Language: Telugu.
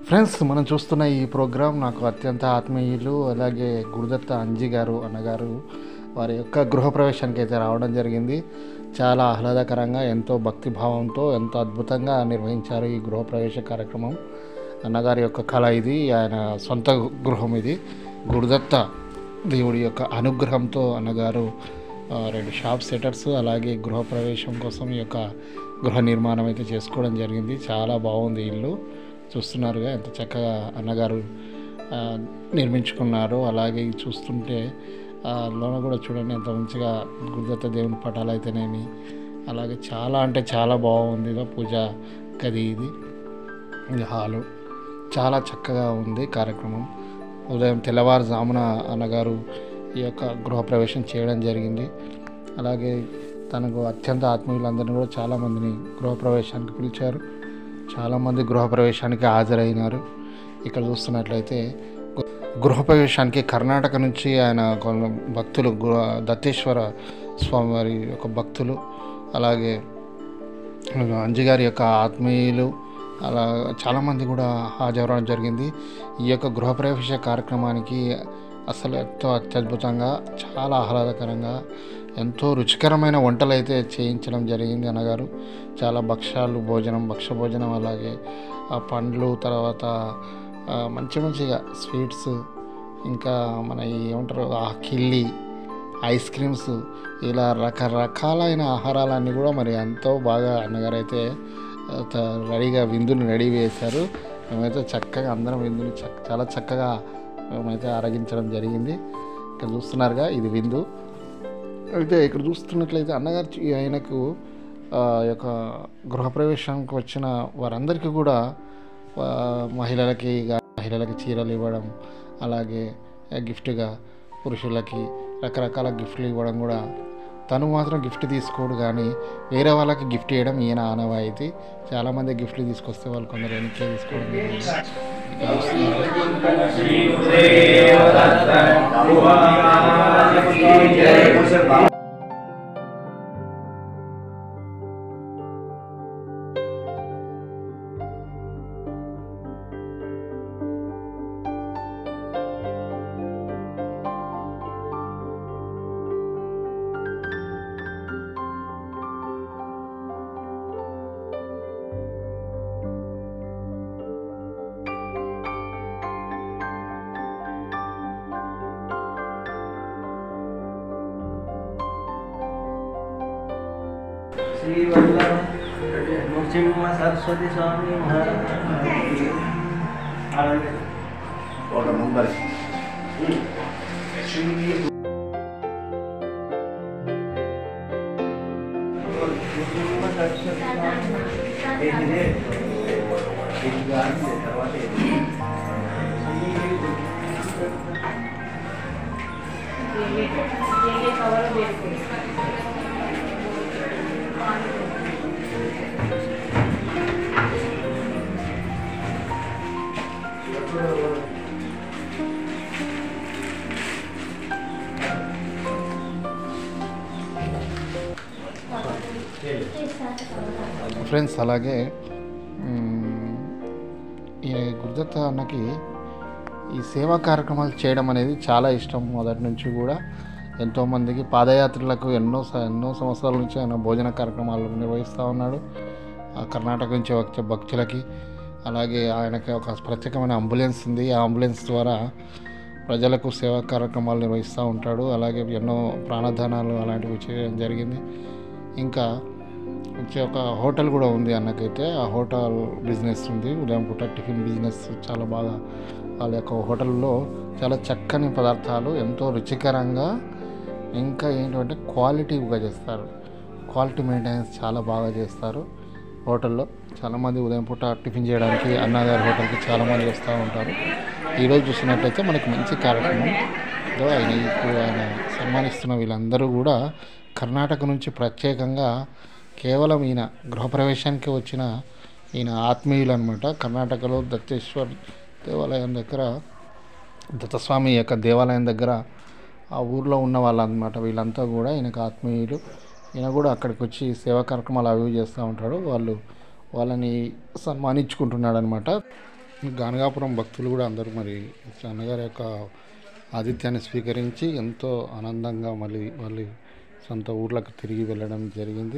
ఫ్రెండ్స్, మనం చూస్తున్న ఈ ప్రోగ్రాం నాకు అత్యంత ఆత్మీయులు, అలాగే గురుదత్త అంజి గారు అన్నగారు వారి యొక్క గృహప్రవేశానికి అయితే రావడం జరిగింది. చాలా ఆహ్లాదకరంగా, ఎంతో భక్తిభావంతో, ఎంతో అద్భుతంగా నిర్వహించారు ఈ గృహప్రవేశ కార్యక్రమం. అన్నగారి యొక్క కళ ఇది, ఆయన సొంత గృహం ఇది. గురుదత్త దేవుడి యొక్క అనుగ్రహంతో అన్నగారు 2 షాప్ సెటర్స్, అలాగే గృహప్రవేశం కోసం ఈ యొక్క గృహ నిర్మాణం అయితే చేసుకోవడం జరిగింది. చాలా బాగుంది ఇల్లు. చూస్తున్నారుగా ఎంత చక్కగా అన్నగారు నిర్మించుకున్నారు. అలాగే చూస్తుంటే లోన కూడా చూడండి ఎంత మంచిగా గురుదత్త దేవుని పటాలు అయితేనేమి, అలాగే చాలా అంటే చాలా బాగుంది. పూజా గది ఇది హాలు చాలా చక్కగా ఉంది. కార్యక్రమం ఉదయం తెల్లవారుజామున అన్నగారు ఈ యొక్క గృహప్రవేశం చేయడం జరిగింది. అలాగే తనకు అత్యంత ఆత్మీయులందరినీ కూడా చాలామందిని గృహప్రవేశానికి పిలిచారు. చాలామంది గృహప్రవేశానికి హాజరైనారు. ఇక్కడ చూస్తున్నట్లయితే గృహప్రవేశానికి కర్ణాటక నుంచి ఆయన కొన్ని భక్తులు, దత్తేశ్వర స్వామి వారి యొక్క భక్తులు, అలాగే అంజిగారి యొక్క ఆత్మీయులు అలా చాలామంది కూడా హాజరవడం జరిగింది. ఈ యొక్క గృహప్రవేశ కార్యక్రమానికి అసలు ఎంతో అత్యద్భుతంగా, చాలా ఆహ్లాదకరంగా, ఎంతో రుచికరమైన వంటలు అయితే చేయించడం జరిగింది అన్నగారు. చాలా భక్ష భోజనం, అలాగే పండ్లు, తర్వాత మంచిగా స్వీట్స్, ఇంకా మన ఏమంటారు కిళ్ళి, ఐస్ క్రీమ్స్, ఇలా రకరకాలైన ఆహారాలన్నీ కూడా మరి ఎంతో బాగా అన్నగారు అయితే రెడీగా విందుని రెడీ చేశారు. మేమైతే చక్కగా అందరం విందుని చాలా చక్కగా మేమైతే ఆరగించడం జరిగింది. ఇక్కడ చూస్తున్నారుగా ఇది విందు. అయితే ఇక్కడ చూస్తున్నట్లయితే అన్నగారు ఆయనకు యొక్క గృహప్రవేశానికి వచ్చిన వారందరికీ కూడా మహిళలకి చీరలు ఇవ్వడం, అలాగే గిఫ్ట్గా పురుషులకి రకరకాల గిఫ్ట్లు ఇవ్వడం కూడా. తను మాత్రం గిఫ్ట్ తీసుకోడు, కానీ వేరే వాళ్ళకి గిఫ్ట్ ఇవ్వడం ఈయన ఆనవాయితీ. చాలామంది గిఫ్ట్లు తీసుకొస్తే వాళ్ళు కొందరు వెనక్కి తీసుకోవడం श्री वल्लभ नृसिंह सरस्वती स्वामी ఫ్రెండ్స్, అలాగే ఈ గురుదత్త అన్నకి ఈ సేవా కార్యక్రమాలు చేయడం అనేది చాలా ఇష్టం. మొదటి నుంచి కూడా ఎంతోమందికి పాదయాత్రలకు ఎన్నో సంవత్సరాల నుంచి ఆయన భోజన కార్యక్రమాలు నిర్వహిస్తూ ఉన్నాడు. కర్ణాటక నుంచి వచ్చే భక్తులకి. అలాగే ఆయనకి ఒక ప్రత్యేకమైన అంబులెన్స్ ఉంది. ఆ అంబులెన్స్ ద్వారా ప్రజలకు సేవా కార్యక్రమాలు నిర్వహిస్తూ ఉంటాడు. అలాగే ఎన్నో ప్రాణదానాలు అలాంటివి చేయడం జరిగింది. ఇంకా ఒక హోటల్ కూడా ఉంది అన్నకైతే. ఆ హోటల్ బిజినెస్ ఉంది, ఉదయం పూట టిఫిన్ బిజినెస్ చాలా బాగా. వాళ్ళ యొక్క హోటల్లో చాలా చక్కని పదార్థాలు, ఎంతో రుచికరంగా, ఇంకా ఏంటంటే క్వాలిటీగా చేస్తారు. క్వాలిటీ మెయింటెనెన్స్ చాలా బాగా చేస్తారు హోటల్లో. చాలామంది ఉదయం పూట టిఫిన్ చేయడానికి అన్నగారి హోటల్కి చాలామంది వస్తూ ఉంటారు. ఈరోజు చూసినట్లయితే మనకి మంచి కార్యక్రమం. ఆయన సన్మానిస్తున్న వీళ్ళందరూ కూడా కర్ణాటక నుంచి ప్రత్యేకంగా కేవలం ఈయన గృహప్రవేశానికి వచ్చిన ఈయన ఆత్మీయులు అనమాట. కర్ణాటకలో దత్తేశ్వర్ దేవాలయం దగ్గర, దత్తస్వామి యొక్క దేవాలయం దగ్గర ఆ ఊర్లో ఉన్న వాళ్ళనమాట. వీళ్ళంతా కూడా ఈయనకు ఆత్మీయులు. ఈయన కూడా అక్కడికి వచ్చి సేవా కార్యక్రమాలు అవి చేస్తూ ఉంటాడు. వాళ్ళని సన్మానించుకుంటున్నాడు అనమాట. గానగాపురం భక్తులు కూడా అందరూ మరి అన్నగారి యొక్క ఆతిథ్యాన్ని స్వీకరించి ఎంతో ఆనందంగా మళ్ళీ వాళ్ళ సొంత ఊర్లకు తిరిగి వెళ్ళడం జరిగింది.